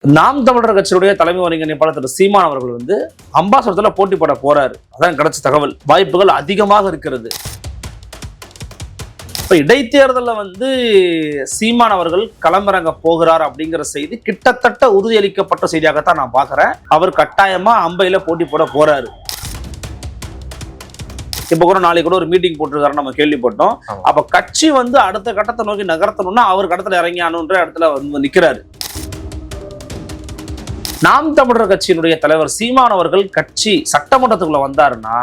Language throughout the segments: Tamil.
நாம் தமிழர் கட்சியுடைய தலைமை ஒருங்கிணைப்பாளர் திரு சீமான் அவர்கள் வந்து அம்பாசடத்துல போட்டி போட போறாரு. அதான் கிடைச்ச தகவல். வாய்ப்புகள் அதிகமாக இருக்கிறது. இப்ப இடைத்தேர்தலில் வந்து சீமான் அவர்கள் களமிறங்க போகிறார் அப்படிங்கிற செய்தி கிட்டத்தட்ட உறுதியளிக்கப்பட்ட செய்தியாகத்தான் நான் பாக்குறேன். அவர் கட்டாயமா அம்பையில போட்டி போட போறாரு. இப்ப கூட நாளைக்கு கூட ஒரு மீட்டிங் போட்டிருக்காரு நம்ம கேள்விப்பட்டோம். அப்ப கட்சி வந்து அடுத்த கட்டத்தை நோக்கி நகர்த்தணும்னா அவர் கடத்துல இறங்கி ஆனுன்ற இடத்துல வந்து நிக்கிறாரு. நாம் தமிழர் கட்சியினுடைய தலைவர் சீமான் அவர்கள் கட்சி சட்டமன்றத்துக்குள்ள வந்தாருன்னா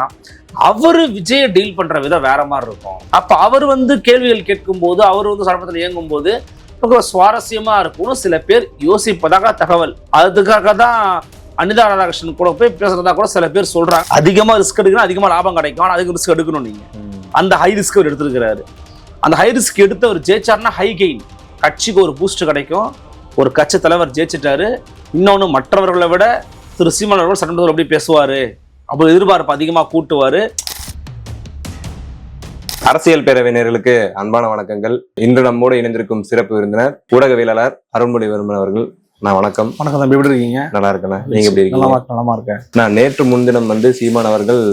அவரு விஜய டீல் பண்ற விதம் வேற மாதிரி இருக்கும். அப்ப அவர் வந்து கேள்விகள் கேட்கும் போது அவர் வந்து சட்டமன்றத்தில் இயங்கும் போது ரொம்ப சுவாரஸ்யமா இருக்கும்னு சில பேர் யோசிப்பதாக தகவல். அதுக்காக தான் அனிதா ராதாகிருஷ்ணன் கூட போய் பேசுறதா கூட சில பேர் சொல்றாங்க. அதிகமா ரிஸ்க் எடுக்கணும், அதிகமா லாபம் கிடைக்கும், ஆனால் அதிக ரிஸ்க் எடுக்கணும். நீங்க அந்த ஹை ரிஸ்க் அவர் எடுத்திருக்கிறாரு. அந்த ஹை ரிஸ்க் எடுத்து அவர் ஜெயிச்சார்னா ஹை கெயின், கட்சிக்கு ஒரு பூஸ்ட் கிடைக்கும். ஒரு கட்சி தலைவர் ஜெயிச்சிட்டாரு. இன்னொன்று மற்றவர்களை விட திரு சீமான் அவர்கள் சட்டமன்றத்தில் எப்படி பேசுவாரு, அப்படி எதிர்பார்ப்பு அதிகமாக கூட்டுவாரு. அரசியல் பேரவையினர்களுக்கு அன்பான வணக்கங்கள். இன்று நம்மோடு இணைந்திருக்கும் சிறப்பு விருந்தினர் ஊடகவியலாளர் அருண்மொழிவர்மன் அவர்கள். நான் வணக்கம். வணக்கம் தம்பி, எப்படி இருக்கீங்க? நல்லா இருக்கேன். நீங்க எப்படி இருக்கீங்க? நலமா இருக்கேன். நான் நேற்று முன்தினம் வந்து சீமான் அவர்கள்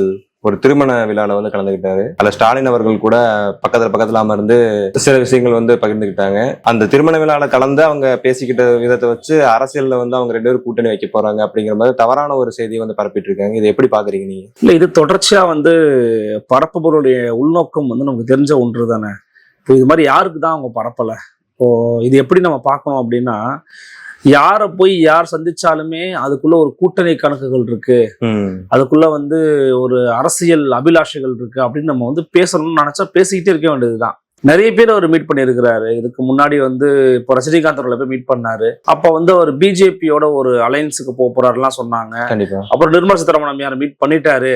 ஒரு திருமண விழாவில் வந்து கலந்துக்கிட்டாரு. அதுல ஸ்டாலின் அவர்கள் கூட பக்கத்துல அமர்ந்து சில விஷயங்கள் வந்து பகிர்ந்துக்கிட்டாங்க. அந்த திருமண விழாவில் கலந்து அவங்க பேசிக்கிட்ட விதத்தை வச்சு அரசியல்ல வந்து அவங்க 2 பேரும் கூட்டணி வைக்க போறாங்க அப்படிங்கிற மாதிரி தவறான ஒரு செய்தியை வந்து பரப்பிட்டு இருக்காங்க. இதை எப்படி பாக்குறீங்க நீங்க? இல்ல, இது தொடர்ச்சியா வந்து பரப்புபவருடைய உள்நோக்கம் வந்து நமக்கு தெரிஞ்ச ஒன்று தானே. இப்போ இது மாதிரி யாருக்கு தான் அவங்க பரப்பல. இப்போ இது எப்படி நம்ம பார்க்கணும் அப்படின்னா, யாரை போய் யார் சந்திச்சாலுமே அதுக்குள்ள ஒரு கூட்டணி கணக்குகள் இருக்கு, அதுக்குள்ள வந்து ஒரு அரசியல் அபிலாஷைகள் இருக்கு அப்படின்னு நம்ம வந்து பேசணும்னு நினைச்சா பேசிக்கிட்டே இருக்க வேண்டியதுதான். நிறைய பேர் அவர் மீட் பண்ணியிருக்கிறாரு. இதுக்கு முன்னாடி வந்து இப்போ ரஜினிகாந்த் அவர்களை போய் மீட் பண்ணாரு. அப்ப வந்து அவர் பிஜேபியோட ஒரு அலையன்ஸுக்கு போறாருலாம் சொன்னாங்க. அப்புறம் நிர்மலா சீதாராமன் யாரை மீட் பண்ணிட்டாரு,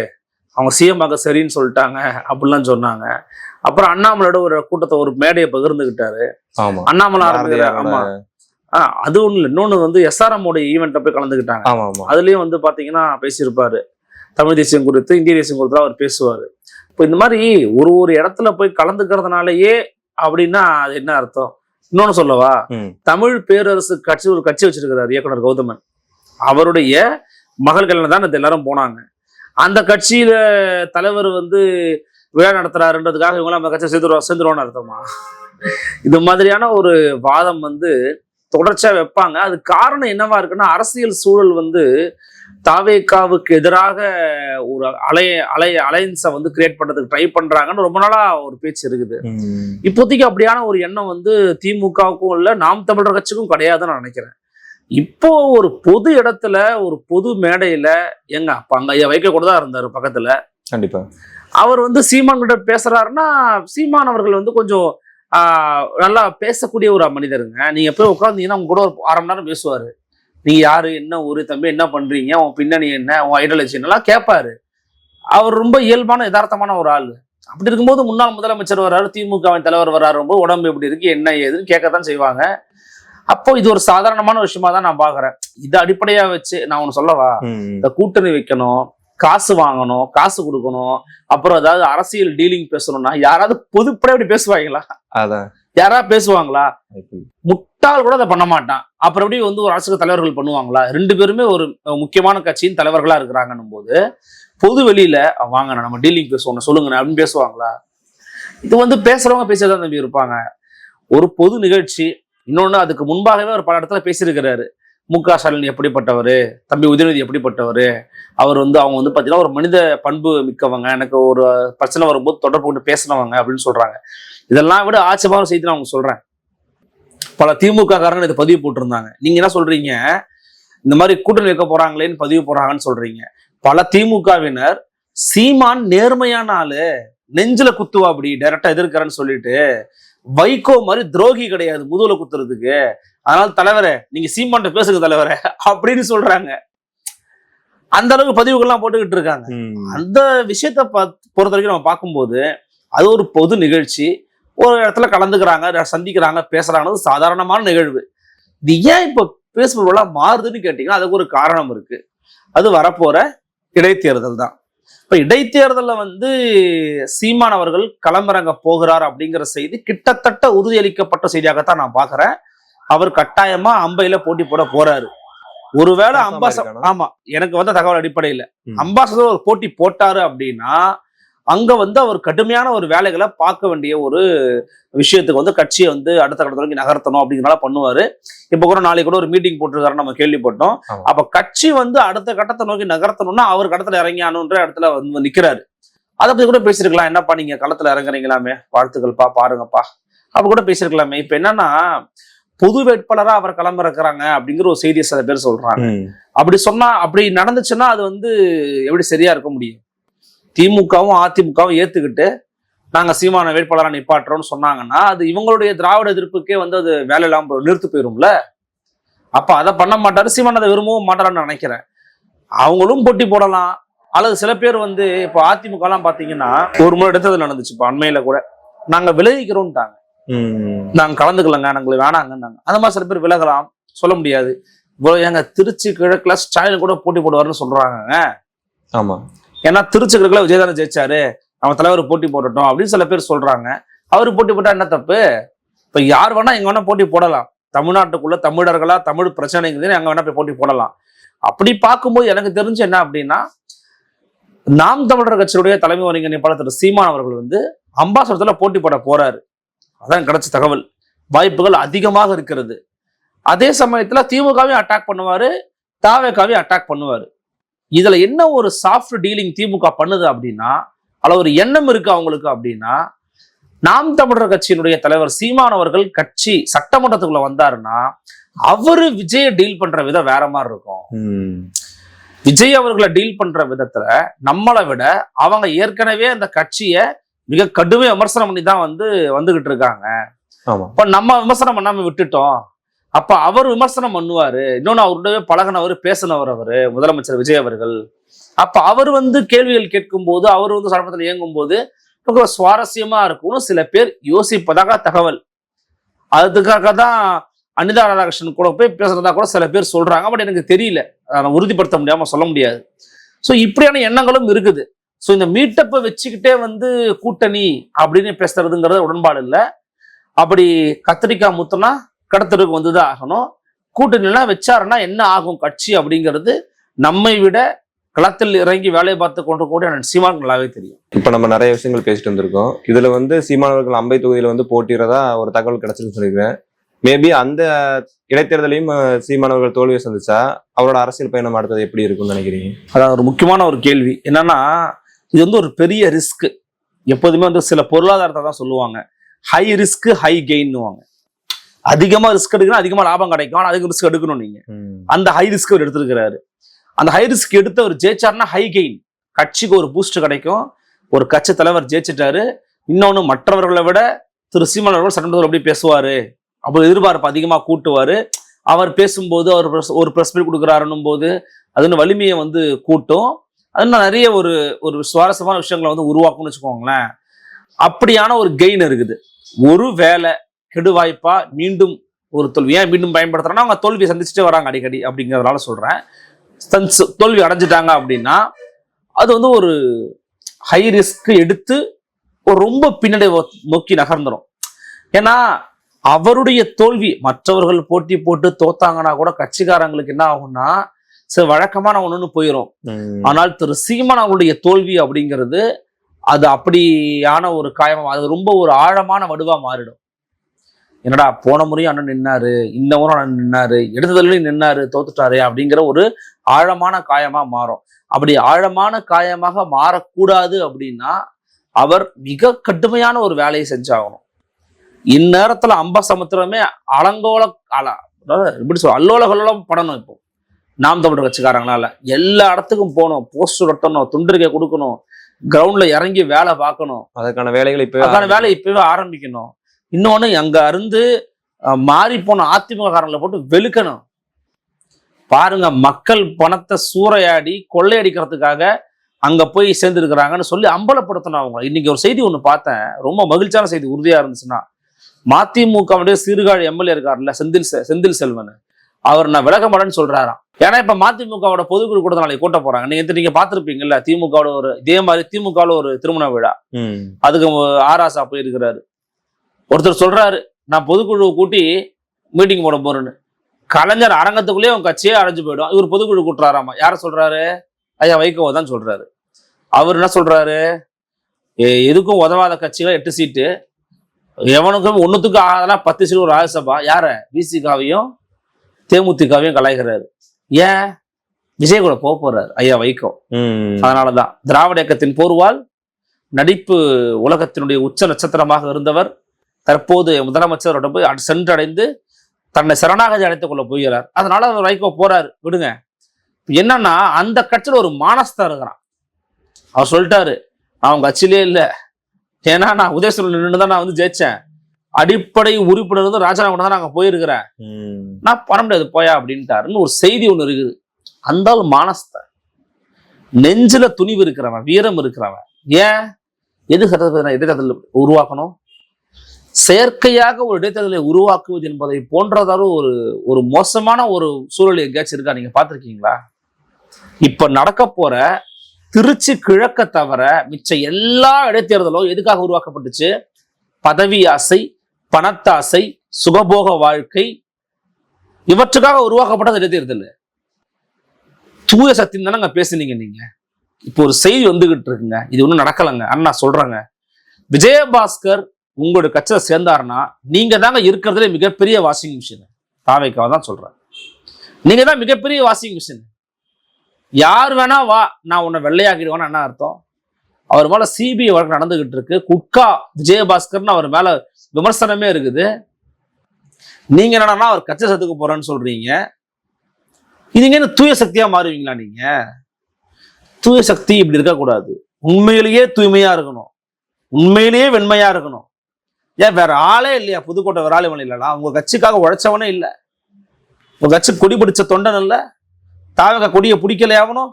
அவங்க சிஎம் ஆக சரின்னு சொல்லிட்டாங்க அப்படிலாம் சொன்னாங்க. அப்புறம் அண்ணாமலையோட ஒரு கூட்டத்தை ஒரு மேடையை பகிர்ந்துகிட்டாரு. அண்ணாமலை ஆரம்பிக்கிற ஆமா அது ஒண்ணு இல்லை. இன்னொன்னு வந்து SRM ஈவெண்ட்டை போய் கலந்துக்கிட்டாங்க. அதுலயும் வந்து பாத்தீங்கன்னா பேசியிருப்பாரு. தமிழ் தேசியம் குறித்து, இந்திய தேசியம் குறித்து அவர் பேசுவாரு. இப்போ இந்த மாதிரி ஒரு இடத்துல போய் கலந்துக்கிறதுனாலயே அப்படின்னா அது என்ன அர்த்தம்? இன்னொன்னு சொல்லவா, தமிழ் பேரரசு கட்சி ஒரு கட்சி வச்சிருக்கிறார் இயக்குனர் கௌதமன். அவருடைய மகள்கள் தான் எல்லாரும் போனாங்க. அந்த கட்சியில தலைவர் வந்து விழா நடத்துறாருன்றதுக்காக இவங்களாம் அந்த கட்சியை சேர்ந்துருவான்னு அர்த்தமா? இது மாதிரியான ஒரு வாதம் வந்து தொடர்ச்சியா வைப்பாங்க. அது காரணம் என்னவா இருக்குன்னா, அரசியல் சூழல் வந்து தாவேகாவுக்கு எதிராக ஒரு அலையன்ஸை வந்து கிரியேட் பண்றதுக்கு ட்ரை பண்றாங்கன்னு ரொம்ப நாளா ஒரு பேச்சு இருக்குது. இப்போதைக்கு அப்படியான ஒரு எண்ணம் வந்து திமுகவுக்கும் இல்லை, நாம் தமிழர் கட்சிக்கும் கிடையாதுன்னு நான் நினைக்கிறேன். இப்போ ஒரு பொது இடத்துல ஒரு பொது மேடையில அப்ப அங்க ஐயா வைக்க கூட தான் இருந்தாரு பக்கத்துல. கண்டிப்பா அவர் வந்து சீமான் கிட்ட பேசுறாருன்னா, சீமான் அவர்கள் வந்து கொஞ்சம் நல்லா பேசக்கூடிய ஒரு மனிதருங்க. நீங்க போய் உட்காந்தீங்கன்னா அவங்க கூட ஒரு 1/2 மணி நேரம் பேசுவாரு. நீங்க யாரு, என்ன ஊரு, தம்பி என்ன பண்றீங்க, உன் பின்னணி என்ன, உன் ஐடியாலஜி என்னெல்லாம் கேட்பாரு. அவர் ரொம்ப இயல்பான யதார்த்தமான ஒரு ஆள். அப்படி இருக்கும்போது முன்னாள் முதலமைச்சர் வர்றாரு, திமுகவின் தலைவர் வர்றாரு, ரொம்ப உடம்பு எப்படி இருக்கு, என்ன ஏதுன்னு கேட்கத்தான் செய்வாங்க. அப்போ இது ஒரு சாதாரணமான விஷயமா தான் நான் பாக்குறேன். இதை அடிப்படையா வச்சு நான் ஒண்ணு சொல்லவா, இந்த கூட்டணி வைக்கணும், காசு வாங்கணும், காசு கொடுக்கணும், அப்புறம் ஏதாவது அரசியல் டீலிங் பேசணும்னா யாராவது பொதுப்பட இப்படி பேசுவாங்களா? யாராவது பேசுவாங்களா? முட்டாள் கூட அதை பண்ண மாட்டான். அப்புறம் எப்படி வந்து ஒரு அரசியல் தலைவர்கள் பண்ணுவாங்களா? 2 பேருமே ஒரு முக்கியமான கட்சியின் தலைவர்களா இருக்கிறாங்கன்னும் போது பொது வெளியில வாங்க நம்ம டீலிங் பேசுவோம் சொல்லுங்க அப்படின்னு பேசுவாங்களா? இது வந்து பேசுறவங்க பேசியதான் தம்பி இருப்பாங்க. ஒரு பொது நிகழ்ச்சி. இன்னொன்னு, அதுக்கு முன்பாகவே ஒரு பல இடத்துல பேசியிருக்கிறாரு. முக ஸ்டாலின் எப்படிப்பட்டவர், தம்பி உதயநிதி எப்படிப்பட்டவர், அவர் வந்து அவங்க வந்து பார்த்தீங்கன்னா ஒரு மனித பண்பு மிக்கவங்க, எனக்கு ஒரு பிரச்சனை வரும்போது தொடர்பு கொண்டு பேசினவங்க அப்படின்னு சொல்றாங்க. இதெல்லாம் விட ஆச்சரியமான செய்தி நான் அவங்க சொல்றேன். பல திமுக காரங்க இதை பதிவு போட்டிருந்தாங்க. நீங்க என்ன சொல்றீங்க, இந்த மாதிரி கூட்டணி வைக்க போறாங்களேன்னு பதிவு போடுறாங்கன்னு சொல்றீங்க. பல திமுகவினர் சீமான் நேர்மையான ஆளு, நெஞ்சில குத்துவா அப்படி டைரக்டா எதிர்க்கிறேன்னு சொல்லிட்டு, வைகோ மாதிரி துரோகி கிடையாது முதுகுல குத்துறதுக்கு, அதனால தலைவரே நீங்க சீமான்ட்ட பேசுங்க தலைவரே அப்படின்னு சொல்றாங்க. அந்த அளவுக்கு பதிவுகள்லாம் போட்டுக்கிட்டு இருக்காங்க. அந்த விஷயத்த பொறுத்த வரைக்கும் நம்ம பார்க்கும்போது அது ஒரு பொது நிகழ்ச்சி. ஒரு இடத்துல கலந்துக்கிறாங்க, சந்திக்கிறாங்க, பேசுறாங்க, சாதாரணமான நிகழ்வு. இது ஏன் இப்ப பேசுபொருளா மாறுதுன்னு கேட்டீங்கன்னா அதுக்கு ஒரு காரணம் இருக்கு. அது வரப்போற இடைத்தேர்தல் தான். இப்ப இடைத்தேர்தல்ல வந்து சீமான் அவர்கள் களமிறங்க போகிறார் அப்படிங்கிற செய்தி கிட்டத்தட்ட உறுதியளிக்கப்பட்ட செய்தியாகத்தான் நான் பாக்குறேன். அவர் கட்டாயமா அம்பையில போட்டி போட போறாரு. ஒருவேளை Confirm ஆயிருக்கானா? ஆமா, எனக்கு வந்த தகவல் அடிப்படையில ம். அம்பாசடர் ஒரு போட்டி போட்டாரு அப்படின்னா அங்க வந்து அவர் கடுமையான ஒரு வேலைகளை பார்க்க வேண்டிய ஒரு விஷயத்துக்கு வந்து கட்சியை வந்து அடுத்த கட்டத்தை நோக்கி நகர்த்தணும் அப்படிங்கிறனால பண்ணுவாரு. இப்ப கூட நாளைக்கு கூட ஒரு மீட்டிங் போட்டிருக்காரு, நம்ம கேள்விப்பட்டோம். ஆமா. அப்ப கட்சி வந்து அடுத்த கட்டத்தை நோக்கி நகர்த்தணும்னா அவர் கடத்துல இறங்கி ஆனுன்ற இடத்துல வந்து நிக்கிறாரு. அதை பத்தி கூட பேசிருக்கலாம். என்னப்பா நீங்க களத்துல இறங்குறீங்களாமே, வாழ்த்துக்கள்ப்பா, பாருங்கப்பா, அப்ப கூட பேசிருக்கலாமே. இப்ப என்னன்னா பொது வேட்பாளரா அவர் களமிறக்குறாங்க அப்படிங்கிற ஒரு செய்தியை சில பேர் சொல்றாங்க. ம். அப்படி சொன்னா, அப்படி நடந்துச்சுன்னா அது வந்து எப்படி சரியா இருக்க முடியும்? திமுகவும் அதிமுகவும் ஏத்துக்கிட்டு நாங்க சீமான வேட்பாளரா நிப்பாட்டுறோம்னு சொன்னாங்கன்னா அது இவங்களுடைய திராவிட எதிர்ப்புக்கே வந்து அது வேலை இல்லாம நிறுத்து போயிரும்ல. அப்ப அதை பண்ண மாட்டாரு, சீமான் அதை விரும்பவும் மாட்டாருன்னு நினைக்கிறேன். அவங்களும் போட்டி போடலாம். அல்லது சில பேர் வந்து இப்போ அதிமுக எல்லாம் பாத்தீங்கன்னா ஒரு முறை எடுத்தது நடந்துச்சு. இப்போ அண்மையில கூட நாங்க விலகிக்கிறோம்ட்டாங்க, ம். நாங்க கலந்துக்கலங்க, நாங்களுக்கு வேணாங்கன்னாங்க. அந்த மாதிரி சில பேர் விலகலாம், சொல்ல முடியாது. இவ்வளவு எங்க திருச்சி கிழக்குல ஸ்டாலின் கூட போட்டி போடுவாருன்னு சொல்றாங்க. ஆமா. ஏன்னா திருச்சி கிழக்குல விஜயதான ஜெயிச்சாரு, நம்ம தலைவர் போட்டி போடட்டும் அப்படின்னு சில பேர் சொல்றாங்க. அவரு போட்டி போட்டா என்ன தப்பு? இப்ப யார் வேணா எங்க வேணா போட்டி போடலாம். தமிழ்நாட்டுக்குள்ள தமிழர்களா, தமிழ் பிரச்சனைங்கிறது அங்க வேணா போய் போட்டி போடலாம். அப்படி பார்க்கும்போது எனக்கு தெரிஞ்சு என்ன அப்படின்னா, நாம் தமிழர் கட்சியுடைய தலைமை ஒருங்கிணைப்பாளர் திரு சீமான் அவர்கள் வந்து அம்பாசடத்துல போட்டி போட போறாரு. அதான் கிடைச்ச தகவல். வாய்ப்புகள் அதிகமாக இருக்கிறது. அதே சமயத்துல திமுகவையும் அட்டாக் பண்ணுவாரு, தாவேகாவையும் அட்டாக் பண்ணுவாரு. இதுல என்ன ஒரு சாஃப்ட் டீலிங் திமுக பண்ணுது அப்படின்னா, அதுல ஒரு எண்ணம் இருக்கு அவங்களுக்கு அப்படின்னா, நாம் தமிழர் கட்சியினுடைய தலைவர் சீமான் அவர்கள் கட்சி சட்டமன்றத்துக்குள்ள வந்தாருன்னா அவரு விஜய டீல் பண்ற விதம் வேற மாதிரி இருக்கும். ம். விஜய் அவர்களை டீல் பண்ற விதத்துல நம்மளை விட அவங்க ஏற்கனவே அந்த கட்சியை மிக கடுமையா விமர்சனம் பண்ணி தான் வந்துகிட்டு இருக்காங்க. ஆமா. இப்ப நம்ம விமர்சனம் பண்ணாம விட்டுட்டோம். அப்ப அவர் விமர்சனம் பண்ணுவாரு. இன்னொன்னு அவருடைய பழகினவர், பேசினவர் அவரு முதலமைச்சர் விஜய் அவர்கள். அப்ப அவர் வந்து கேள்விகள் கேட்கும் போது, அவர் வந்து சட்டமன்றத்தில் இயங்கும் போது ரொம்ப சுவாரஸ்யமா இருக்கும்னு சில பேர் யோசிப்பதாக தகவல். அதுக்காக தான் அனிதா ராதாகிருஷ்ணன் கூட போய் பேசுறதா கூட சில பேர் சொல்றாங்க. பட் எனக்கு தெரியல, அதை உறுதிப்படுத்த முடியாம சொல்ல முடியாது. ஸோ இப்படியான எண்ணங்களும் இருக்குது. ஸோ இந்த மீட்டப்பை வச்சுக்கிட்டே வந்து கூட்டணி அப்படின்னு பேசுறதுங்கிறது உடன்பாடு இல்லை. அப்படி கத்திரிக்காய் முத்தனா கடத்தருக்கு வந்துதான் ஆகணும். கூட்டணிலாம் வச்சாருன்னா என்ன ஆகும் கட்சி அப்படிங்கிறது நம்மை விட களத்தில் இறங்கி வேலை பார்த்து கொண்டு கூட சீமான் நல்லாவே தெரியும். இப்ப நம்ம நிறைய விஷயங்கள் பேசிட்டு வந்திருக்கோம். இதுல வந்து சீமானவர்கள் அம்பை தொகுதியில வந்து போட்டியிறதா ஒரு தகவல் கிடைச்சிருக்கு சொல்லியிருக்கேன். மேபி அந்த இடைத்தேர்தலையும் சீமானவர்கள் தோல்வியை சந்திச்சா அவரோட அரசியல் பயணம் அடுத்தது எப்படி இருக்கும்னு நினைக்கிறீங்க? அதான் ஒரு முக்கியமான ஒரு கேள்வி. என்னன்னா இது வந்து ஒரு பெரிய ரிஸ்க். எப்போதுமே வந்து சில பொருளாதாரத்தை தான் சொல்லுவாங்க, ஹை ரிஸ்க் ஹை கெயின்னுவாங்க. அதிகமா ரிஸ்க் எடுக்கணும், அதிகமா லாபம் கிடைக்கும், ஆனால் அதிக ரிஸ்க் எடுக்கணும். நீங்க அந்த ஹை ரிஸ்க் அவர் எடுத்திருக்கிறாரு. அந்த ஹை ரிஸ்க் எடுத்து அவர் ஜெயிச்சாருன்னா ஹை கெயின், கட்சிக்கு ஒரு பூஸ்ட் கிடைக்கும். ஒரு கட்சி தலைவர் ஜெயிச்சிட்டாரு. இன்னொன்னு மற்றவர்களை விட திரு சீமான் அவர்கள் சட்டமன்றத்தில் எப்படி பேசுவாரு, அப்போ எதிர்பார்ப்பு அதிகமாக கூட்டுவாரு. அவர் பேசும்போது அவர் ஒரு பிரஸ் மீட் கொடுக்குறாருன்னும் போது அது வலிமையை வந்து கூட்டும். அது நிறைய ஒரு ஒரு சுவாரஸ்யமான விஷயங்களை வந்து உருவாக்கும்னு வச்சுக்கோங்களேன். அப்படியான ஒரு கெயின் இருக்குது. ஒரு வேலை கெடுவாய்ப்பா மீண்டும் ஒரு தோல்வி, ஏன் மீண்டும் பயன்படுத்துறேன்னா அவங்க தோல்வியை சந்திச்சுட்டே வராங்க அடிக்கடி அப்படிங்கிறதுனால சொல்றேன். தோல்வி அடைஞ்சிட்டாங்க அப்படின்னா அது வந்து ஒரு ஹை ரிஸ்க் எடுத்து ஒரு ரொம்ப பின்னடை நோக்கி நகர்ந்துடும். ஏன்னா அவருடைய தோல்வி, மற்றவர்கள் போட்டி போட்டு தோத்தாங்கன்னா கூட கட்சிக்காரங்களுக்கு என்ன ஆகும்னா சரி வழக்கமான ஒண்ணுன்னு போயிடும். ஆனால் திரு சீமான் அவருடைய தோல்வி அப்படிங்கிறது அது அப்படியான ஒரு காயமா, அது ரொம்ப ஒரு ஆழமான வடுவா மாறிடும். என்னடா போன முறையும் அண்ணன் நின்னாரு, இந்த முறை அண்ணன் நின்னாரு, எடுத்ததுலையும் நின்னாரு, தோத்துட்டாரு அப்படிங்கிற ஒரு ஆழமான காயமா மாறும். அப்படி ஆழமான காயமாக மாறக்கூடாது அப்படின்னா அவர் மிக கடுமையான ஒரு வேலையை செஞ்சாகணும். இந்நேரத்துல அம்பசமுத்திரமே அலங்கோல எப்படி சொல்ல அல்லோல கல்லோலம் படணும். இப்போ நாம் தமிழர் கட்சிக்காரங்களால எல்லா இடத்துக்கும் போகணும், போஸ்டர் ஒட்டணும், துண்டறிக்கை கொடுக்கணும், கிரவுண்ட்ல இறங்கி வேலை பார்க்கணும். அதுக்கான வேலைகளை இப்பவே ஆரம்பிக்கணும். இன்னொன்னு அங்க இருந்து மாறி போன அதிமுக காரங்களை போட்டு வெளுக்கணும். பாருங்க, மக்கள் பணத்தை சூறையாடி கொள்ளையடிக்கிறதுக்காக அங்க போய் சேர்ந்து இருக்கிறாங்கன்னு சொல்லி அம்பலப்படுத்தணும் அவங்க. இன்னைக்கு ஒரு செய்தி ஒண்ணு பார்த்தேன், ரொம்ப மகிழ்ச்சியான செய்தி. உறுதியா இருந்துச்சுன்னா மதிமுக சீர்காழி எம்எல்ஏ இருக்காருல்ல செந்தில் செல்வன், அவர் நான் விலக மாட்டேன்னு சொல்றாராம். ஏன்னா இப்ப மதிமுகவோட பொதுக்குழு கூட்டத்தை நாளைக்கு கூட்ட போறாங்க. நீங்க பாத்திருப்பீங்கல்ல, திமுகவோட ஒரு இதே மாதிரி திமுகவோட ஒரு திருமண விழா, அதுக்கு ஆராசா போயிருக்கிறாரு. ஒருத்தர் சொல்றாரு நான் பொதுக்குழு கூட்டி மீட்டிங் போட போறேன்னு. கலைஞர் அரங்கத்துக்குள்ளேயே அவங்க கட்சியே அடைஞ்சு போயிடும். இவர் பொதுக்குழு கூட்டுறாராமா. யார சொல்றாரு? ஐயா வைகோ தான் சொல்றாரு. அவர் என்ன சொல்றாரு? எதுக்கும் உதவாத கட்சிகள் 8 சீட்டு, எவனுக்கும் ஒண்ணுத்துக்கு ஆகாதெல்லாம் 10 சீட்டு ஒரு ராஜ்யசபா. யார? விசிகாவையும் தேமுதிகவையும் கலாய்கிறாரு. ஏன்? விஜய் கூட போறாரு ஐயா வைகோ. அதனாலதான் திராவிட இயக்கத்தின் போர்வால் நடிப்பு உலகத்தினுடைய உச்ச நட்சத்திரமாக இருந்தவர் தற்போது முதலமைச்சரோட போய் சென்றடைந்து தன்னை சரணாகதி அழைத்துக் கொள்ள போகிறார். அதனால அவர் வைகோ போறாரு. விடுங்க. என்னன்னா அந்த கட்சியில ஒரு மானஸ்தா இருக்கிறான். அவர் சொல்லிட்டாரு, நான் அவங்க கட்சியிலே இல்லை, ஏன்னா நான் உதயசூரன் நின்று தான் நான் வந்து ஜெயிச்சேன், அடிப்படை உறுப்பினர் வந்து ராஜாராம் தான் நாங்க போயிருக்கிறேன், நான் பண்ண முடியாது போயா அப்படின்ட்டாருன்னு ஒரு செய்தி ஒண்ணு இருக்குது. அந்த மானஸ்த நெஞ்சில துணிவு இருக்கிறவன், வீரம் இருக்கிறவன். ஏன் இடைத்தேர்தல் உருவாக்கணும்? செயற்கையாக ஒரு இடைத்தேர்தலை உருவாக்குவது என்பதை போன்றதால ஒரு மோசமான ஒரு சூழல் எங்கேயாச்சும் இருக்கா? நீங்க பார்த்திருக்கீங்களா? இப்ப நடக்க போற திருச்சி கிழக்க தவிர மிச்ச எல்லா இடைத்தேர்தலும் எதுக்காக உருவாக்கப்பட்டுச்சு? பதவி ஆசை, பணத்தாசை, சுகபோக வாழ்க்கை, இவற்றுக்காக உருவாக்கப்பட்டது இடைத்தேர்தல். தூய சக்தி தானே பேசுனீங்க நீங்க. இப்போ ஒரு செய்தி வந்துகிட்டு இருக்குங்க, இது ஒன்றும் நடக்கலைங்க. அண்ணா சொல்றாங்க, விஜயபாஸ்கர் உங்களோட கட்சியில சேர்ந்தாருன்னா நீங்க தாங்க இருக்கிறதுல மிகப்பெரிய வாஷிங் மிஷின். தாவேக்காவை தான் சொல்றேன், நீங்க தான் மிகப்பெரிய வாஷிங் மிஷின். யார் வேணா வா, நான் உன்னை வெள்ளையாக்கிடுவான்னு என்ன அர்த்தம்? அவர் மேல சிபிஐ வழக்கு நடந்துகிட்டு இருக்கு. குட்கா விஜயபாஸ்கர்னு அவர் மேல விமர்சனமே இருக்குது. நீங்க என்னன்னா அவர் கட்சி சத்துக்கு போறேன்னு சொல்றீங்க. இதுங்க தூய சக்தியா மாறுவீங்களா? நீங்க தூய சக்தி இப்படி இருக்கக்கூடாது. உண்மையிலேயே தூய்மையா இருக்கணும், உண்மையிலேயே வெண்மையா இருக்கணும். ஏன் வேற ஆளே இல்லையா? புதுக்கோட்டை வேற ஆளே இல்லைனா உங்க கட்சிக்காக உழைச்சவனே இல்லை, உங்க கட்சி கொடி பிடிச்ச தொண்டன் இல்லை, தாவக கொடியை பிடிக்கலையாவணும்,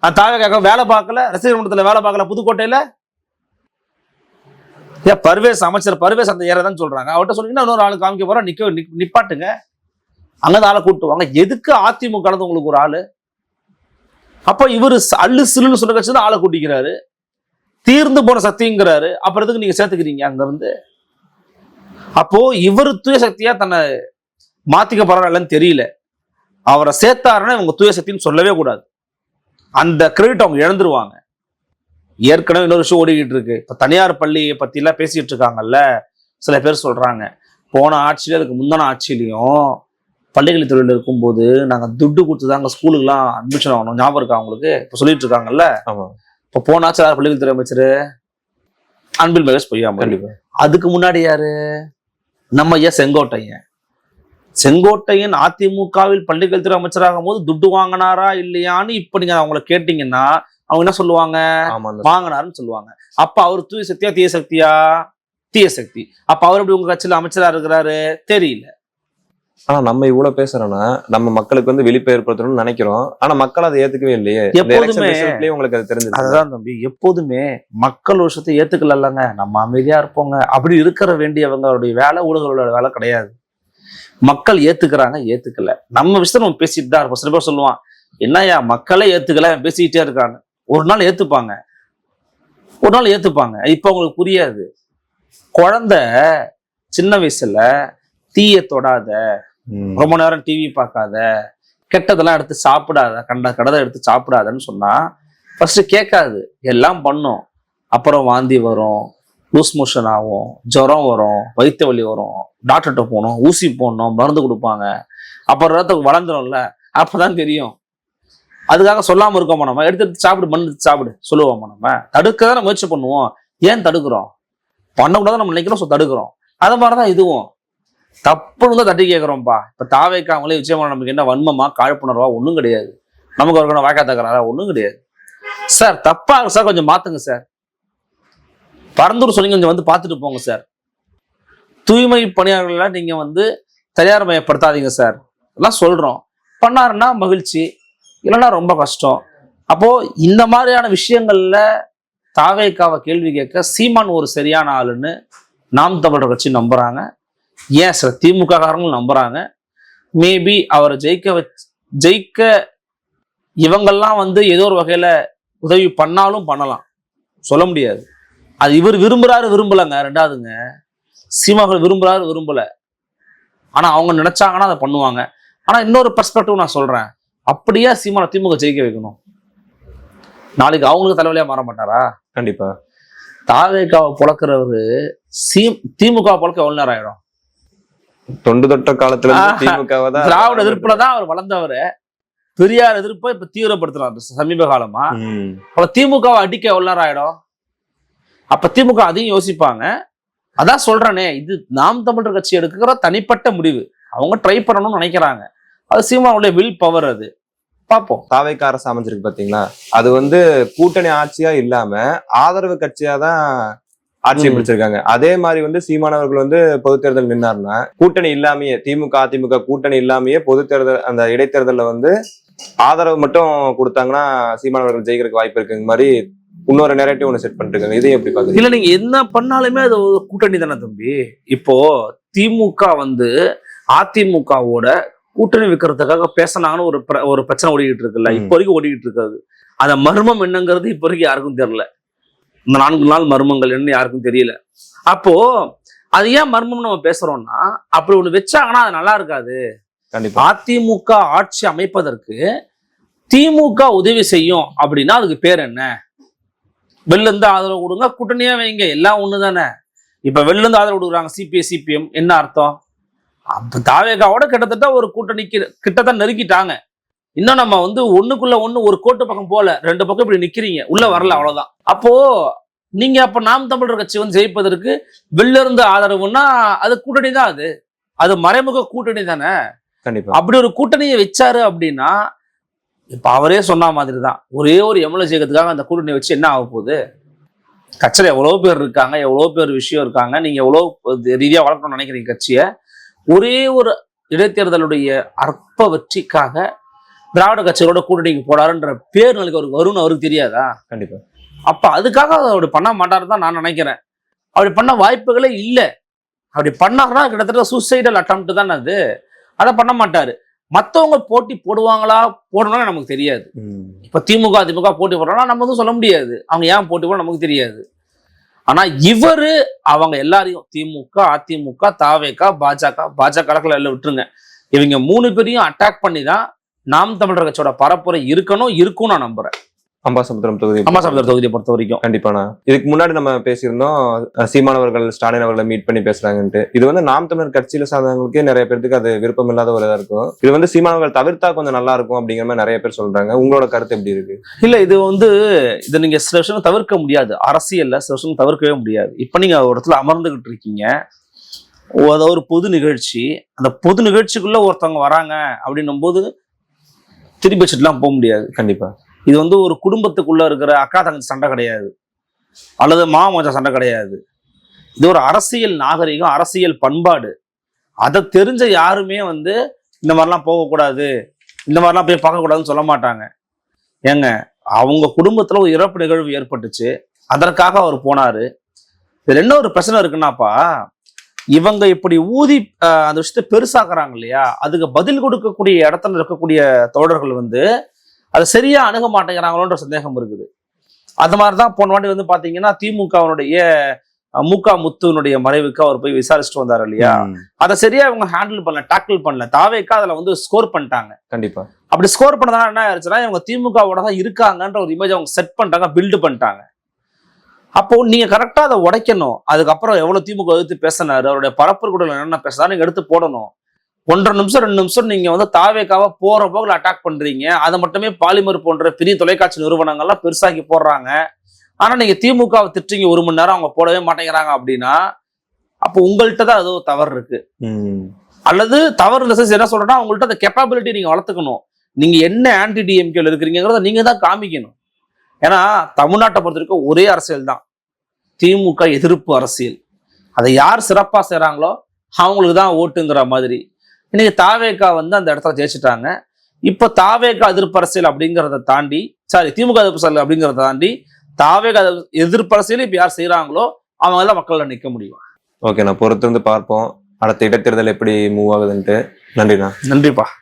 தாவக வேலை பார்க்கல, ரசிகர் மன்றத்துல வேலை பார்க்கல புதுக்கோட்டையில. ஏன் பர்வேஸ் அமைச்சர் பர்வேஸ் அந்த ஏறதான் சொல்றாங்க. அவர்கிட்ட சொன்னீங்கன்னா இன்னொரு ஆளு காமிக்க போறோம், நிப்பாட்டுங்க, அங்கதான் ஆளை கூட்டுவாங்க. எதுக்கு அதிமுக கலந்து உங்களுக்கு ஒரு ஆளு? அப்ப இவரு அள்ளு சில்லுன்னு சொல்ல கட்சி தான் ஆளை கூட்டிக்கிறாரு, தீர்ந்து போன சக்திங்கிறாரு. அப்புறம் எதுக்கு நீங்க சேர்த்துக்கிறீங்க அங்க இருந்து? அப்போ இவரு தூய சக்தியா தன்னை மாத்திக்க பரவாயில்லன்னு தெரியல. அவரை சேர்த்தாருன்னா இவங்க தூய சக்தின்னு சொல்லவே கூடாது. அந்த கிரெடிட் அவங்க இழந்துருவாங்க. ஏற்கனவே இன்னொரு விஷயம் ஓடிக்கிட்டு இருக்கு. இப்ப தனியார் பள்ளியை பத்தி எல்லாம் பேசிட்டு இருக்காங்கல்ல, சில பேர் சொல்றாங்க, போன ஆட்சியில அதுக்கு முந்தின ஆட்சியிலையும் பள்ளிக்கல்வி துறையில் இருக்கும்போது நாங்க துட்டு கொடுத்துதாங்க ஸ்கூலுக்குலாம் அட்மிஷன் ஆகணும். ஞாபகம் இருக்கா அவங்களுக்கு? இப்ப சொல்லிட்டு இருக்காங்கல்ல. இப்ப போன ஆட்சி யார் பள்ளிக்கல்வி துறை அமைச்சர்? அன்பில் மகேஷ் பொய்யாமொழி. அதுக்கு முன்னாடி யாரு? நம்ம ஐயா செங்கோட்டையன். செங்கோட்டையன் அதிமுகவில் பள்ளிக்கல்வித்துறை அமைச்சராகும் போது துட்டு வாங்கினாரா இல்லையான்னு இப்ப நீங்க அவங்கள கேட்டீங்கன்னா அவங்க என்ன சொல்லுவாங்க? வாங்கினாருன்னு சொல்லுவாங்க. அப்ப அவர் தூய சக்தியா தீய சக்தியா? தீய சக்தி. அப்ப அவர் எப்படி உங்க கட்சியில அமைச்சரா இருக்கிறாரு? தெரியல. ஆனா நம்ம இவ்வளவு பேசுறோம்னா நம்ம மக்களுக்கு வந்து விழிப்பு ஏற்படுத்தணும்னு நினைக்கிறோம். ஆனா மக்கள் அதை ஏத்துக்கவே இல்லையே. எப்போதுமே உங்களுக்கு அது தெரிஞ்சது. அதுதான் தம்பி, எப்போதுமே மக்கள் ஒரு விஷயத்தை ஏத்துக்கலங்க, நம்ம அமைதியா இருப்போங்க அப்படி இருக்கிற வேண்டியவங்களுடைய வேலை ஊடகங்களோட வேலை கிடையாது. மக்கள் ஏத்துக்கிறாங்க, ஏத்துக்கல, நம்ம விஷயத்த நம்ம பேசிட்டு தான் இருப்போம். சில பேர் சொல்லுவான், என்னையா மக்களே ஏத்துக்கல பேசிக்கிட்டே இருக்காங்க. ஒரு நாள் ஏத்துப்பாங்க, ஒரு நாள் ஏத்துப்பாங்க. இப்ப அவங்களுக்கு புரியாது. குழந்தை சின்ன வயசுல தீய தொடாத, ரொம்ப நேரம் டிவி பார்க்காத, கெட்டதெல்லாம் எடுத்து சாப்பிடாத, கடதை எடுத்து சாப்பிடாதன்னு சொன்னா ஃபர்ஸ்ட் கேட்காது, எல்லாம் பண்ணும். அப்புறம் வாந்தி வரும், லூஸ் மோஷன் ஆகும், ஜுரம் வரும், வயிற்று வலி வரும், டாக்டர்கிட்ட போகணும், ஊசி போடணும், மருந்து கொடுப்பாங்க. அப்புறம் ரத்தத்துக்கு வளர்ந்துரும்ல, அப்பதான் தெரியும். அதுக்காக சொல்லாம இருக்கோமா? நம்ம எடுத்து சாப்பிடு, மருந்து சாப்பிடு சொல்லுவோமா? நம்ம தடுக்க தானே முயற்சி பண்ணுவோம். ஏன் தடுக்கிறோம்? பண்ணக்கூடாது நம்ம நினைக்கிறோம், தடுக்கிறோம். அது மாதிரிதான் இதுவும். தப்புன்னு தான் தட்டி கேட்கிறோம்ப்பா. இப்ப தாவேக்காமலே நிச்சயமா நமக்கு என்ன வன்மமா காழ்ப்புணர்வா? ஒண்ணும் கிடையாது. நமக்கு ஒரு வாய்க்கா தக்கறாரா? ஒண்ணும் கிடையாது. சார் தப்பா சார், கொஞ்சம் மாத்துங்க சார். பரந்தூர் சொன்னீங்க, கொஞ்சம் வந்து பார்த்துட்டு போங்க சார். தூய்மை பணியாளர்கள நீங்க வந்து தனியார் மயப்படுத்தாதீங்க சார், எல்லாம் சொல்றோம். பண்ணாருன்னா மகிழ்ச்சி, இல்லைன்னா ரொம்ப கஷ்டம். அப்போ இந்த மாதிரியான விஷயங்கள்ல தாவேக்காவை கேள்வி கேட்க சீமான் ஒரு சரியான ஆளுன்னு நாம் தமிழர் கட்சி நம்புறாங்க. ஏன் சார் திமுக காரங்களும் நம்புறாங்க. மேபி அவரை ஜெயிக்க இவங்கெல்லாம் வந்து ஏதோ ஒரு வகையில உதவி பண்ணாலும் பண்ணலாம், சொல்ல முடியாது. அது இவர் விரும்புறாரு விரும்பலங்க. ரெண்டாவதுங்க, சீமாக்கள் விரும்புறாரு விரும்பல, ஆனா அவங்க நினைச்சாங்கன்னா அதை பண்ணுவாங்க. ஆனா இன்னொரு பெர்ஸ்பெக்டிவ் நான் சொல்றேன், அப்படியே சீமானை திமுக ஜெயிக்க வைக்கணும், நாளைக்கு அவங்களுக்கு தலைவலியா மாற மாட்டாரா? கண்டிப்பா. தாவேகாவை பொழக்கிறவரு திமுக பொழக்க எவ்வளவு நேரம் ஆயிடும்? தொண்டு தொட்ட காலத்துல திமுகவை தான், திராவிட எதிர்ப்புலதான் அவர் வளர்ந்தவரு. பெரியார் எதிர்ப்பை இப்ப தீவிரப்படுத்துறாரு சமீப காலமா. அப்ப திமுகவை அடிக்க எவ்வளவு நேரம் ஆயிடும்? அப்ப திமுக அதையும் யோசிப்பாங்க. அதான் சொல்றேனே, இது நாம் தமிழர் கட்சி எடுக்கிற தனிப்பட்ட முடிவு. அவங்க ட்ரை பண்ணணும்னு நினைக்கிறாங்க. அது சீமானுடைய வில் பவர். அது பார்ப்போம். தாவேக அரசு அமைஞ்சிருக்கு பாத்தீங்களா, அது கூட்டணி ஆட்சியா இல்லாம ஆதரவு கட்சியா தான் ஆட்சியை பிடிச்சிருக்காங்க. அதே மாதிரி சீமானவர்கள் பொது தேர்தல் நின்னாருன்னா, கூட்டணி இல்லாமயே திமுக அதிமுக கூட்டணி இல்லாமயே பொது தேர்தல் அந்த இடைத்தேர்தல்ல ஆதரவு மட்டும் கொடுத்தாங்கன்னா சீமானவர்கள் ஜெயிக்கிறதுக்கு வாய்ப்பு இருக்குங்க மாதிரி இன்னொரு நெரேட்டிவ் ஒன்று செட் பண்ணிட்டு இருக்காங்க. இதையும் எப்படி பாக்குறீங்க? இல்ல, நீங்க என்ன பண்ணாலுமே அது ஒரு கூட்டணி தானே தம்பி. இப்போ திமுக அதிமுகவோட கூட்டணி வைக்கிறதுக்காக பேசினாங்கன்னு ஒரு பிரச்சனை ஓடிக்கிட்டு இருக்குல்ல, இப்போ வரைக்கும் ஓடிக்கிட்டு இருக்காது. அந்த மர்மம் என்னங்கிறது இப்போ வரைக்கும் யாருக்கும் தெரியல. இந்த 4 நாள் மர்மங்கள் என்ன யாருக்கும் தெரியல. அப்போ அது ஏன் மர்மம் நம்ம பேசுறோம்னா, அப்படி ஒண்ணு வச்சாங்கன்னா அது நல்லா இருக்காது. அதிமுக ஆட்சி அமைப்பதற்கு திமுக உதவி செய்யும் அப்படின்னா அதுக்கு பேர் என்ன? வெளில இருந்து ஆதரவு கொடுங்க, கூட்டணியா வைங்க, எல்லாம் ஒண்ணுதானே. இப்ப வெளில இருந்து ஆதரவு கொடுக்குறாங்க சிபிஐ சிபிஎம், என்ன அர்த்தம்? தாவேகாவோட கிட்டத்தட்ட ஒரு கூட்டணிக்கு கிட்டத்தட்ட நெருக்கிட்டாங்க. இன்னும் நம்ம ஒண்ணுக்குள்ள ஒண்ணு ஒரு கோட்டு பக்கம் போல, 2 பக்கம் இப்படி நிக்கிறீங்க, உள்ள வரல, அவ்வளவுதான். அப்போ நீங்க அப்ப நாம் தமிழர் கட்சி ஜெயிப்பதற்கு வெளில இருந்து ஆதரவுன்னா அது கூட்டணி தான். அது மறைமுக கூட்டணி தானே. அப்படி ஒரு கூட்டணியை வச்சாரு அப்படின்னா, இப்ப அவரே சொன்ன மாதிரி தான், ஒரே ஒரு எம்எல்ஏ ஜெயிக்கிறதுக்காக அந்த கூட்டணியை வச்சு என்ன ஆக போகுது? கட்சியில எவ்வளவு பேர் இருக்காங்க, எவ்வளவு பேர் விஷயம் இருக்காங்க, நீங்க எவ்வளவு ரீதியா வளர்க்கணும்னு நினைக்கிறீங்க கட்சியை. ஒரே ஒரு இடைத்தேர்தலுடைய அற்ப வெற்றிக்காக திராவிட கட்சிகளோட கூட்டணிக்கு போடாருன்ற பேர் நாளைக்கு அவருக்கு வரும்னு அவருக்கு தெரியாதா? கண்டிப்பா. அப்ப அதுக்காக அப்படி பண்ண மாட்டாரு தான் நான் நினைக்கிறேன். அப்படி பண்ண வாய்ப்புகளே இல்லை. அப்படி பண்ணாருன்னா கிட்டத்தட்ட சூசைடல் அட்டெம்ப்ட் தான் அது. அதை பண்ண மாட்டாரு. மற்றவங்க போட்டி போடுவாங்களா போடணும்னு நமக்கு தெரியாது. இப்ப திமுக அதிமுக போட்டி போடுறாங்கன்னா நம்ம சொல்ல முடியாது, அவங்க ஏன் போட்டி போட நமக்கு தெரியாது. ஆனா இவரு அவங்க எல்லாரையும் திமுக அதிமுக தாவேகா பாஜக எல்லாம் விட்டுருங்க, இவங்க 3 பேரையும் அட்டாக் பண்ணி தான் நாம் தமிழர் கட்சியோட பரப்புரை இருக்கும் நான் நம்புறேன். அம்பாசமுத்திரம் தொகுதியை பொறுத்த வரைக்கும் கண்டிப்பாண்ணா. இதுக்கு முன்னாடி நம்ம பேசியிருந்தோம், சீமானவர்கள் ஸ்டாலின் அவர்களை மீட் பண்ணி பேசுறாங்கன்ட்டு. இது நாம் தமிழர் கட்சியில சார்ந்தவங்களுக்கே நிறைய பேருக்கு அது விருப்பம் இல்லாத ஒரு இதா இருக்கும். இது சீமானவர்கள் தவிர்த்தா கொஞ்சம் நல்லா இருக்கும் அப்படிங்கிற மாதிரி நிறைய பேர் சொல்றாங்க. உங்களோட கருத்து எப்படி இருக்கு? இல்ல, இது நீங்க சில விஷயம் தவிர்க்க முடியாது. அரசியல்ல சில விஷயம் தவிர்க்கவே முடியாது. இப்ப நீங்க ஒரு இடத்துல அமர்ந்துகிட்டு இருக்கீங்க, ஒரு பொது நிகழ்ச்சி, அந்த பொது நிகழ்ச்சிக்குள்ள ஒருத்தவங்க வராங்க அப்படின்னும் போது திருப்பி வச்சுட்டுலாம் போக முடியாது. கண்டிப்பா. இது ஒரு குடும்பத்துக்குள்ள இருக்கிற அக்கா தங்கச்சி சண்டை கிடையாது, அல்லது மாமச்சா சண்டை கிடையாது. இது ஒரு அரசியல் நாகரிகம், அரசியல் பண்பாடு. அதை தெரிஞ்ச யாருமே இந்த மாதிரிலாம் போகக்கூடாது, இந்த மாதிரிலாம் போய் பார்க்கக்கூடாதுன்னு சொல்ல மாட்டாங்க. ஏங்க, அவங்க குடும்பத்துல ஒரு இறப்பு நிகழ்வு ஏற்பட்டுச்சு, அதற்காக அவர் போனாரு. இதுல என்ன ஒரு பிரச்சனை இருக்குன்னாப்பா, இவங்க இப்படி ஊதி அந்த விஷயத்த பெருசாக்குறாங்க இல்லையா, அதுக்கு பதில் கொடுக்கக்கூடிய இடத்துல இருக்கக்கூடிய தோழர்கள் அதை சரியா அணுக மாட்டேங்கிறாங்களோன்ற சந்தேகம் இருக்குது. அது மாதிரிதான் போன வாட்டி பாத்தீங்கன்னா திமுகவுடைய முத்துனுடைய மறைவுக்கு அவர் போய் விசாரிச்சுட்டு வந்தாரு இல்லையா, அதை சரியா இவங்க ஹேண்டில் பண்ணல, டாக்கிள் பண்ணல. தாவேக்கா அதுல ஸ்கோர் பண்ணிட்டாங்க. கண்டிப்பா. அப்படி ஸ்கோர் பண்ணதால என்ன ஆயிடுச்சுன்னா, இவங்க திமுகவோட தான் இருக்காங்கன்ற ஒரு இமேஜ் அவங்க செட் பண்ணிட்டாங்க, பில்டு பண்ணிட்டாங்க. அப்போ நீங்க கரெக்டா அதை உடைக்கணும். அதுக்கப்புறம் எவ்வளவு திமுக எதிர்த்து பேசினாரு, அவருடைய பரப்பு கூட என்னென்ன பேசுறாரு நீங்க எடுத்து போடணும். 1.5 நிமிஷம் 2 நிமிஷம் நீங்க தாவேக்காவை போற போக்குல அட்டாக் பண்றீங்க. அதை மட்டுமே பாலிமர் போன்ற பெரிய தொலைக்காட்சி நிறுவனங்கள்லாம் பெருசாக்கி போடுறாங்க. ஆனா நீங்க திமுகவை திட்டுறீங்க 1 மணி நேரம், அவங்க போடவே மாட்டேங்கிறாங்க அப்படின்னா அப்போ உங்கள்கிட்ட தான் ஏதோ தவறு இருக்கு. அல்லது தவறு இந்த என்ன சொல்றேன்னா, உங்கள்கிட்ட அந்த கெப்பாபிலிட்டி நீங்க வளர்த்துக்கணும். நீங்க என்ன ஆன்டி டிஎம்கேல இருக்கிறீங்கிறத நீங்க தான் காமிக்கணும். ஏன்னா தமிழ்நாட்டை பொறுத்த வரைக்கும் ஒரே அரசியல் தான், திமுக எதிர்ப்பு அரசியல். அதை யார் சிறப்பா செய்றாங்களோ அவங்களுக்கு தான் ஓட்டுங்கிற மாதிரி. இன்னைக்கு தாவேக்கா அந்த இடத்துல ஜெயிச்சுட்டாங்க. இப்போ தாவேக்கா எதிர்ப்பு அரசியல் அப்படிங்கிறத தாண்டி, திமுக எதிர்ப்பு அரசியல் அப்படிங்கிறத தாண்டி தாவேக்கா எதிர்ப்பு அரசியல் இப்ப யார் செய்யறாங்களோ அவங்க தான் மக்கள்ல நிக்க முடியும். ஓகே, நான் பொறுத்திருந்து பார்ப்போம் அடுத்த இடைத்தேர்தல் எப்படி மூவ் ஆகுதுன்ட்டு. நன்றிண்ணா. நன்றிப்பா.